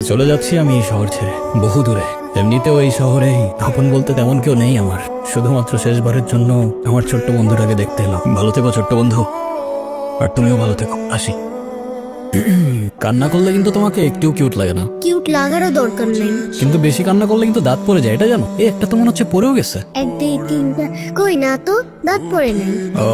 চলে যাচ্ছি আমি এই শহর ছেড়ে বহু দূরে। এমনিতেও এই শহরে আপন বলতে তেমন কেউ নেই আমার। শুধুমাত্র শেষবারের জন্য আমার ছোট্ট বন্ধুটাকে দেখতে এলাম। ভালো থেকো ছোট্ট বন্ধু, আর তুমিও ভালো থেকো। আসি। কান্না করলে কিন্তু তোমাকে একটু কিউট লাগে না। কিউট লাগারও দরকার নেই, কিন্তু বেশি কান্না করলে কিন্তু দাঁত পড়ে যায়, এটা জানো? এই একটা তো মনে হচ্ছে পড়েও গেছে। 1 2 3 কই না তো, দাঁত পড়ে নেই। ও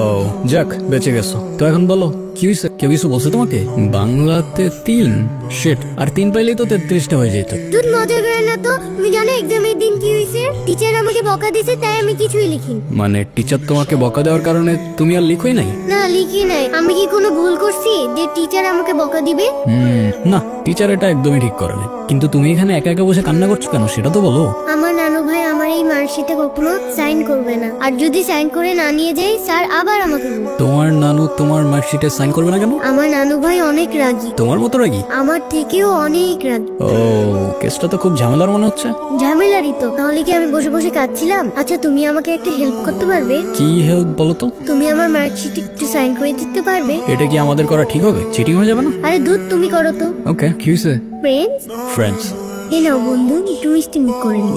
যাক, বেঁচে গেছো তো। এখন বলো কি হয়েছে? কেউ কিছু বলছে তোমাকে? বাংলাতে 3 শিট, আর 3 পাইলেই তো 33টা হয়ে যেত। তুই মজা করে না তো। তুমি জানো এক্সামের দিন কি হয়েছে? টিচার আমাকে বকা দিয়েছে, তাই আমি কিছুই লিখিনি। মানে টিচার তোমাকে বকা দেওয়ার কারণে তুমি আর লিখোই নাই? না, লিখি নাই। আমি কি কোনো ভুল করছি যে টিচার আমাকে বকা দিবে? না, টিচার এটা একদমই ঠিক করেনি। কিন্তু তুমি এখানে একা একা বসে কান্না করছো কেন সেটা তো বলো। আমার নানু ভাই আমার এই মার্কশিটে কখনো সাইন করবে না, আর যদি সাইন করে না নিয়ে যাই স্যার আবার আমাকে বলবে। তোমার নানু তোমার মার্কশিটে সাইন করবে না কেন? আমার নানু ভাই অনেক রাগী। তোমার মতো রাগী? আমার থেকেও অনেক রাগী। ও, কেসটা তো খুব ঝামেলার মনে হচ্ছে। ঝামেলারই তো, তাহলে কি আমি বসে বসে কাঁদছিলাম? আচ্ছা, তুমি আমাকে একটা হেল্প করতে পারবে? কি হেল্প বলো তো? তুমি আমার মার্কশিটে একটু সাইন করে দিতে পারবে? এটা কি আমাদের করা ঠিক হবে? চিটিং হয়ে যাবে না? আরে দুধ, তুমি করো তো। ওকে, কি হয়েছে? ফ্রেন্ডস, এই নাও বন্ধু, একটু মিষ্টি মুখ করে নি।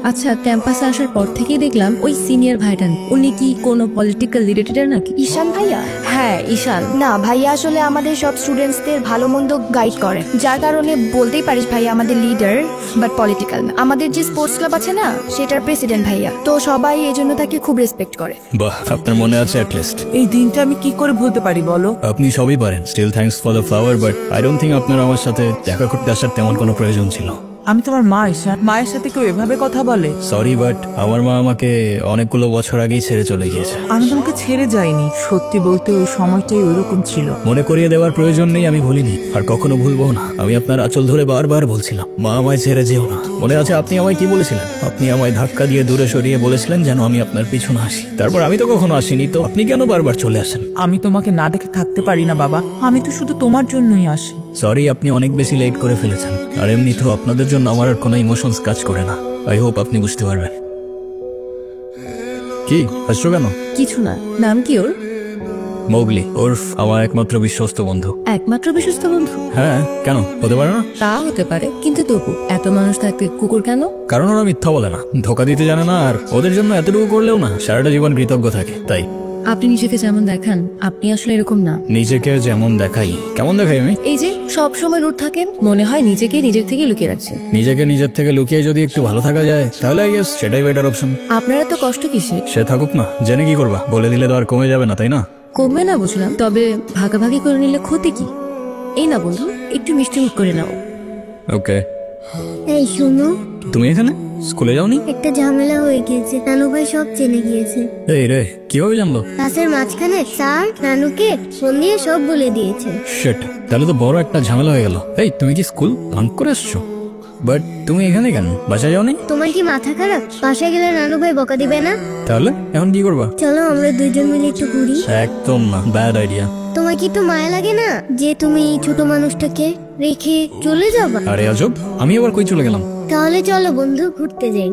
আচ্ছা, ক্যাম্পাসে আসার পর থেকেই দেখলাম ওই সিনিয়র ভাইটা, উনি কি কোনো পলিটিক্যাল রিলেটেড নাকি? ঈশান ভাইয়া? হ্যাঁ, ঈশান। না ভাইয়া, আসলে আমাদের সব স্টুডেন্টসদের ভালো মন্দ গাইড করে, যার কারণে বলতেই পারিস ভাইয়া আমাদের লিডার, বাট পলিটিক্যাল না। আমাদের যে স্পোর্টস ক্লাব আছে না, সেটার প্রেসিডেন্ট ভাইয়া, তো সবাই এই জন্য তাকে খুব রেসপেক্ট করে। বাহ, আপনার মনে আছে অ্যাট লিস্ট। এই দিনটা আমি কি করে ভুলতে পারি বলো? আপনি সবই পারেন। Still thanks for the flower, but I don't think আপনার আমার সাথে দেখা করতে আসার তেমন কোনো প্রয়োজন ছিল। আমি তোমার মা, ঈশান। মায়ের সাথে কেউ এভাবে কথা বলে? সরি, বাট আমার মা আমাকে অনেকগুলো বছর আগেই ছেড়ে চলে গিয়েছে। আমি তোমাকে ছেড়ে যাইনি, সত্যি বলতে ওই সময়টাই ওইরকম ছিল। মনে করিয়ে দেওয়ার প্রয়োজন নেই, আমি ভুলিনি আর কখনো ভুলবো না। আমি আপনার আঁচল ধরে বারবার বলছিলাম, মা আমায় ছেড়ে যেও না। মনে আছে আপনি আমায় কি বলেছিলেন? আপনি আমায় ধাক্কা দিয়ে দূরে সরিয়ে বলেছিলেন যেন আমি আপনার পিছনে আসি। তারপর আমি তো কখনো আসিনি, তো আপনি কেন বারবার চলে আসেন? আমি তোমাকে না দেখে থাকতে পারি না বাবা, আমি তো শুধু তোমার জন্যই আসি। সরি, আপনি অনেক বেশি লেট করে ফেলেছেন। আর এমনিতেও আপনাদের জন্য আমার আর কোনো ইমোশনস কাজ করে না। আই হোপ আপনি বুঝতে পারবেন। কি হাসছো কেন? কিছু না। নাম কি ওর? মোগলি, ওরফ আমার একমাত্র বিশ্বস্ত বন্ধু। একমাত্র বিশ্বস্ত বন্ধু? হ্যাঁ, কেন হতে পারে না? তা হতে পারে, কিন্তু তবু এত মানুষ থাকতে কুকুর কেন? কারণ ওরা মিথ্যা বলে না, ধোকা দিতে জানে না, আর ওদের জন্য এতটুকু করলেও না সারাটা জীবন কৃতজ্ঞ থাকে। তাই আপনি নিজেকে যেমন দেখান, আপনি আসলে এরকম না। নিজেকে যেমন দেখাই? কেমন দেখাই আমি? এই যে সব সময় রুট থাকেন, মনে হয় নিজেকে নিজের থেকে লুকিয়ে রাখছেন। নিজেকে নিজের থেকে লুকিয়ে যদি একটু ভালো থাকা যায় তাহলে আই গেস সেটাই বেটার অপশন। আপনারা তো কষ্ট কিসে? সে থাকুক না, জেনে কি করবা? বলে দিলে তো আর কমে যাবে না, তাই না? কমবে না বুঝলাম, তবে ভাগাভাগি করে নিলে ক্ষতি কি? এই না বন্ধু, একটু মিষ্টি মুখ করে নাও। ওকে। এই শুনো, তুমি এখানে স্কুলে যাওনি? একটা ঝামেলা হয়ে গিয়েছে। নানু ভাই সব জেনে গিয়েছে। এই রে, কিভাবে জানলো? ক্লাসের মাঝখানে স্যার নানুকে ফোন দিয়ে সব বলে দিয়েছে। শিট, তাহলে তো বড় একটা ঝামেলা হয়ে গেল। এই, তুমি কি স্কুল বাঙ্ক করে আসছো? বাট তুমি এখানে কেন? বাসায় যাওনি? তোমার কি মাথা খারাপ? বাসায় গেলে নানু ভাই বকা দিবে না? তাহলে এখন কি করবা? চলো আমরা দুইজন মিলে একটু ঘুরি। একদম না, ব্যাড আইডিয়া। তোমার কি একটু মায়া লাগে না যে তুমি এই ছোট মানুষটাকে রেখে চলে যাবা? আরে আজব, আমি আবার কই চলে গেলাম? তাহলে চলো বন্ধু, ঘুরতে যাই।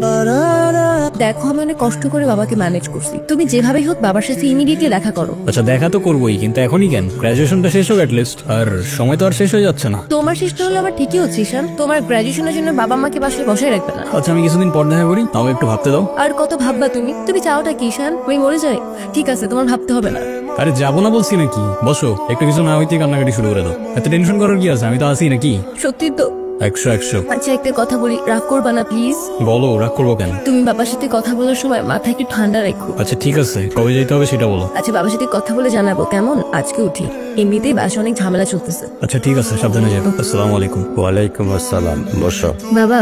দেখো, আমি অনেক কষ্ট করে বাবাকে ম্যানেজ করছি। তুমি যেভাবেই হোক বাবার সাথে ইমিডিয়েটলি দেখা করো। আচ্ছা, দেখা তো করবোই, কিন্তু এখনই কেন? গ্রাজুয়েশনটা শেষ হোক অ্যাট লিস্ট, আর সময় তো আর শেষ হয়ে যাচ্ছে না। তোমার শেষটা হলে আবার ঠিকই হচ্ছে ঈশান, তোমার গ্রাজুয়েশনের জন্য বাবা মাকে বাসায় বসায় রাখবে না। আচ্ছা, আমি কিছুদিন পর দেখা করি, তাও একটু ভাবতে দাও। আর কত ভাববা তুমি? তুমি চাওটা কি ঈশান? আমি মরে যাই? ঠিক আছে, তোমার ভাবতে হবে না। আরে যাবো না বলছি নাকি? বসো, একটু কিছু না হইতে কান্নাকাটি শুরু করে দাও। এত টেনশন করার কি আছে? আমি তো আসি নাকি? সত্যি তো? 100। আচ্ছা, একটা কথা বলি, রাগ করবা না প্লিজ? বলো, রাগ করবো কেন? তুমি বাবার সাথে কথা বলার সময় মাথা একটু ঠান্ডা রাখো। আচ্ছা ঠিক আছে, কবে যেতে হবে সেটা বলো। আচ্ছা, বাবার সাথে কথা বলে জানাবো কেমন? আজকে উঠি, এমনিতেই বাসা অনেক ঝামেলা চলতেছে। আচ্ছা ঠিক আছে, সাবধানে যাবো। আসসালামু আলাইকুম। ওয়ালাইকুম আসসালাম। বসো। বাবা।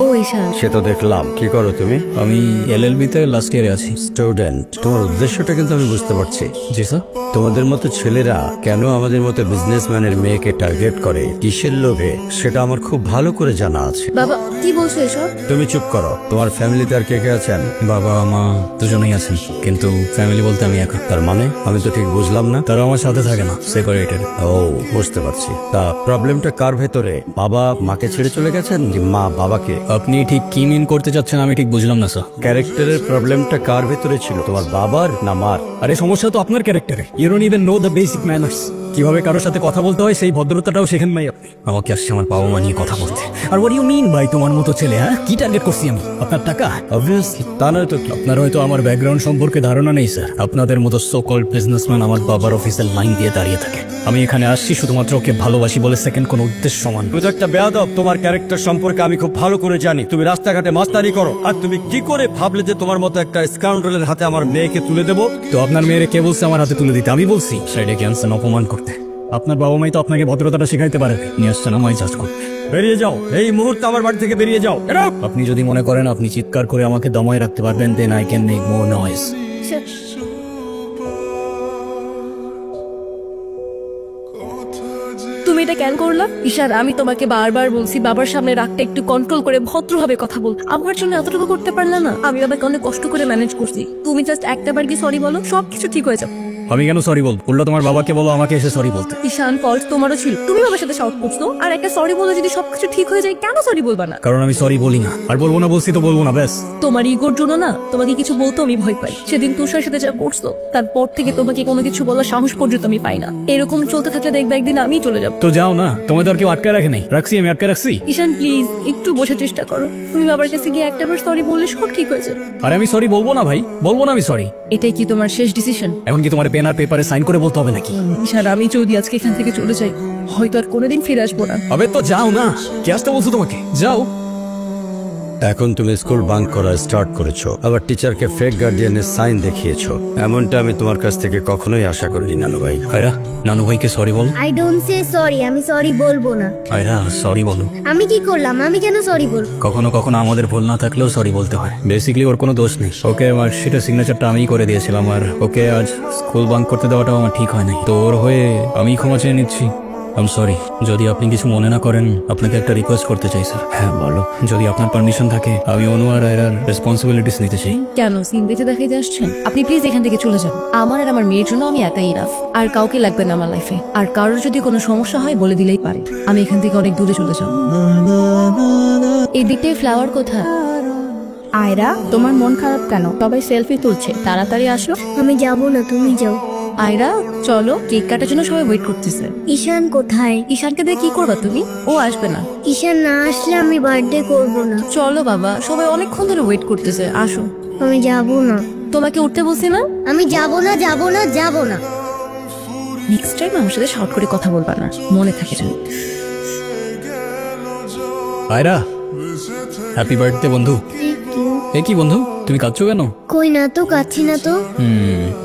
ও ঈশান। সে তো দেখলাম। কি করো তুমি? আমি এলএলবি তে লাস্ট ইয়ারে আছি। স্টুডেন্ট। তোমার উদ্দেশ্যটা কিন্তু আমি বুঝতে পারছি। জি স্যার। তোমাদের মতো ছেলেরা কেন আমাদের মতো বিজনেসম্যানের মেয়েকে টার্গেট করে, কিসের লোভে, সেটা আমার আমার খুব ভালো করে জানা আছে। বাবা কি বলছো এসব? তুমি চুপ করো। তোমার ফ্যামিলিতে আর কে কে আছেন? বাবা মা দুজনেই আছেন, কিন্তু ফ্যামিলি বলতে আমি একা। তার মানে আমি তো ঠিক বুঝলাম না। তারা আমার সাথে থাকে না, সেপারেটেড। ও, বুঝতে পারছি। তা প্রবলেমটা কার ভেতরে? বাবা মাকে ছেড়ে চলে গেছেন, যে মা বাবাকে? আপনি ঠিক কি মিন করতে চাচ্ছেন আমি ঠিক বুঝলাম না স্যার। ক্যারেক্টারের প্রবলেমটা কার ভেতরে ছিল, তোমার বাবার না মার? আরে সমস্যা তো আপনার ক্যারেক্টারে। You don't even know the basic manners. কিভাবে কারোর সাথে কথা বলতে হয় সেই ভদ্রতাটাও শেখেন নাই আপনি। আমাকে আসছে আমার বাবা মা নিয়ে কথা বলতে। আর হোয়াট ইউ মিন ভাই তোমার মতো ছেলে? হ্যাঁ, কি টার্গেট করছি আমি? আপনার টাকা? অবভিয়াসলি, তা নয় তো কি? আপনার হয়তো আমার ব্যাকগ্রাউন্ড সম্পর্কে ধারণা নেই স্যার। আপনাদের মতো সো কল্ড বিজনেসম্যান আমার বাবার অফিসের লাইন দিয়ে দাঁড়িয়ে থাকে। আমি এখানে আসছি শুধুমাত্র ওকে ভালোবাসি বলে, সেকেন্ড কোনো উদ্দেশ্য সমান। তুমি তো একটা বেয়াদব। তোমার ক্যারেক্টার সম্পর্কে আমি খুব ভালো করে জানি। তুমি রাস্তাঘাটে মাস্তানি করো, আর তুমি কি করে ভাবলে যে তোমার মতো একটা স্কাউন্ডারের হাতে আমার মেয়েকে তুলে দেবো? তো আপনার মেয়েরে কে বলছে আমার হাতে তুলে দিতে? আমি বলছি সাইডে ক্যান্সার অপমান করতে। আপনার বাবা মাই তো আপনাকে ভদ্রতাটা শেখাইতে পারে। নিয়ে আসছেন আমায় জাজ করতে। বেরিয়ে যাও এই মুহূর্তে, আমার বাড়ি থেকে বেরিয়ে যাও। আপনি যদি মনে করেন আপনি চিৎকার করে আমাকে দমায় রাখতে পারবেন, then I can make more noise. তুমি এটা কেন করলা? ঈশান, আমি তোমাকে বারবার বলছি বাবার সামনে রাগটা একটু কন্ট্রোল করে ভদ্রভাবে কথা বল। আমার জন্য এতটুকু করতে পারলা না? আমি বাবাকে অনেক কষ্ট করে ম্যানেজ করছি। তুমি জাস্ট একটা বার কি সরি বলো, সবকিছু ঠিক হয়ে যাবে। আমি কেন সরি বলবো? উল্টো তোমার বাবাকে বলো আমাকে এসে সরি বলতে। ঈশান, ফল্ট তোমারও ছিল। তুমি বাবার সাথে শাউট করছো, আর একটা সরি বলে যদি সবকিছু ঠিক হয়ে যায়, কেন সরি বলবা না? কারণ আমি সরি বলি না, আর বলবো না। বলছি তো বলবো না, ব্যাস। তোমার ইগোর জন্য না তোমাকে কিছু বলতে আমি ভয় পাই। সেদিন তুষার সাথে যা করছো, তারপর থেকে তোমাকে কোনো কিছু বলার সাহস পর্যন্ত আমি পাই না। এরকম চলতে থাকলে দেখবে একদিন আমি চলে যাবো। তো যাও না, তোমায় তো আর কেউ আটকে রাখে নাই। রাখছি, আমি আটকে রাখছি? ঈশান প্লিজ একটু বোঝার চেষ্টা করো। তুমি বাবার কাছে গিয়ে একটাবার সরি বললে সব ঠিক হয়ে যাবে। আরে আমি সরি বলবো না ভাই, বলবো না আমি সরি। এটাই কি তোমার শেষ ডিসিশন? এখন কি তোমার পেন আর পেপারে সাইন করে বলতে হবে নাকি? ঈশান, আমি যদি আজকে এখান থেকে চলে যাই, হয়তো আর কোনোদিন ফিরে আসবো না। আবে তো যাও না, কে আসতে বলছো তোমাকে? যাও। এখন তুমি স্কুল বাঙ্ক করা স্টার্ট করেছো, আবার টিচারকে ফেক গার্ডিয়ানের সাইন দেখিয়েছো। এমনটা আমি তোমার কাছ থেকে কখনোই আশা করিনি নানু ভাই। আয়রা, নানু ভাইকে sorry ball. I don't say sorry. আমি সরি বলবো না। আয়রা সরি বলো। আমি কি করলাম? আমি কেন সরি বলবো? কখনো কখনো আমাদের ভুল না থাকলেও সরি বলতে হয়। বেসিক্যালি ওর কোনো দোষ নেই। ওকে মার্কশিটের সিগনেচারটা আমিই করে দিয়েছিলাম, আর ওকে আজ স্কুল বাঙ্ক করতে দেওয়াটাও আমার ঠিক হয় নাই। তো ওর হয়ে আমি ক্ষমা চেয়ে নিচ্ছি। আম সরি। যদি আপনি কিছু মনে না করেন, আপনাকে একটা রিকোয়েস্ট করতে চাই স্যার। হ্যাঁ বলো। যদি আপনার পারমিশন থাকে, আমি অনু আর আয়রার রেসপন্সিবিলিটিস নিতে চাই। কেন সিন দেখে দেখাইতে আসছেন? আপনি প্লিজ এখান থেকে চলে যান। আমার আর আমার মেয়ের জন্য আমি একাই ইনাফ। আর কাউকে লাগবে না আমার লাইফে। আর কারোর যদি কোনো সমস্যা হয় বলে দিলেই পারে। আমি এখান থেকে অনেক দূরে চলে যাব। এই দিকটায় ফ্লাওয়ার কোথায়? আয়রা, তোমার মন খারাপ কেন? সবাই সেলফি তুলছে, তাড়াতাড়ি আসো। আমি যাব না, তুমি যাও। আয়রা চলো, কেক কাটার জন্য সবাই ওয়েট করতেছে। ঈশান কোথায়? ঈশানকে দিয়ে কি করবা তুমি? ও আসবে না। ঈশান না আসলে আমি বার্থডে করবো না। চলো বাবা, সবাই অনেকক্ষণ ধরে ওয়েট করতেছে, আসো। আমি যাব না। তোমাকে উঠতে বলছি না? আমি যাব না, যাব না, যাব না। নেক্সট টাইম আমার সাথে শর্ট করে কথা বলবা না, মনে থাকে যেন। আয়রা, হ্যাপি বার্থডে বন্ধু। Thank you. এ কি বন্ধু, তুমি কাঁদছো কেন? কই না তো, কাচ্ছি না তো।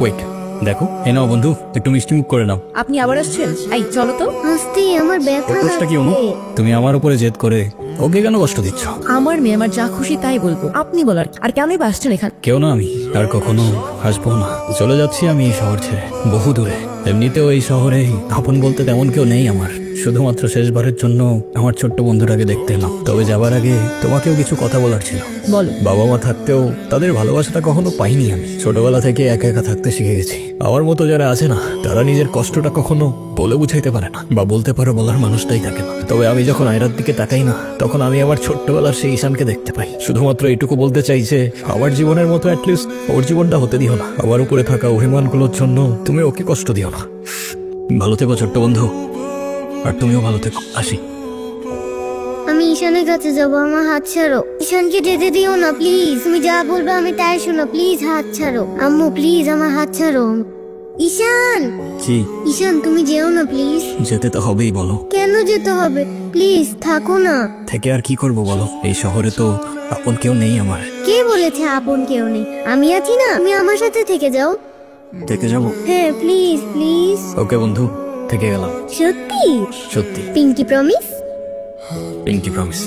ওয়েট, দেখো। এ নাও বন্ধু, একটু মিষ্টি মুখ করে নাও। আপনি আবার আসছেন? এই চলো তো। হাসতেই আমার ব্যথা ওর দোষটা কি অনু? লাগছে। তুমি আমার উপরে জেদ করে ওকে কেন কষ্ট দিচ্ছ? আমার মেয়ে আমার যা খুশি তাই বলবো, আপনি বলার কি? আর কেনই বা আসছেন এখানে? কেউ না, আমি আর কখনো আসবো না। চলে যাচ্ছি আমি এই শহর ছেড়ে, বহু দূরে। এমনিতেও এই শহরে আপন বলতে তেমন কেউ নেই আমার। শুধুমাত্র শেষবারের জন্য আমার ছোট্ট বন্ধুটাকে দেখতে এলাম। তবে যাবার আগে তোমাকেও কিছু কথা বলার ছিল। বলো। বাবা মা থাকতেও তাদের ভালোবাসাটা কখনো পাইনি আমি। ছোটবেলা থেকে একা একা থাকতে শিখে গেছি। আমার মতো যারা আছে না, তারা নিজের কষ্টটা কখনো বলে বুঝাইতে পারে না, বা বলতে পারে বলার মানুষটাই থাকে না। তবে আমি যখন আয়রার দিকে তাকাই না, তখন আমি আমার ছোট্টবেলার সেই ঈশানকে দেখতে পাই। শুধুমাত্র এইটুকু বলতে চাই যে আমার জীবনের মতো অ্যাটলিস্ট ওর জীবনটা হতে দিও না। আমার উপরে থাকা অভিমানগুলোর জন্য তুমি ওকে কষ্ট দিও না। ভালো থেকো ছোট্ট বন্ধু, আর তুমিও ভালো থেকো। আসি। আমি ঈশানের কাছে যাবো, আমার হাত ছাড়ো। ঈশানকে যেতে দিও না প্লিজ। তুমি যা বলবে আমি তাই শোনো। প্লিজ হাত ছাড়ো। আম্মু প্লিজ আমার হাত ছাড়ো। ঈশান, কি? ঈশান তুমি যেও না প্লিজ। যেতে তো হবেই, বলো। কেন যেতে হবে? প্লিজ থাকো না। থেকে আর কি করব বলো? এই শহরে তো আপন কেউ নেই আমার। কে বলেছে আপন কেউ নেই? আমি আছি না, তুমি আমার সাথে থেকে যাও। থেকে যাবো? হ্যাঁ প্লিজ প্লিজ। ওকে বন্ধু, থেকে গেলাম। সত্যি? সত্যি। Pinky promise? Pinky promise.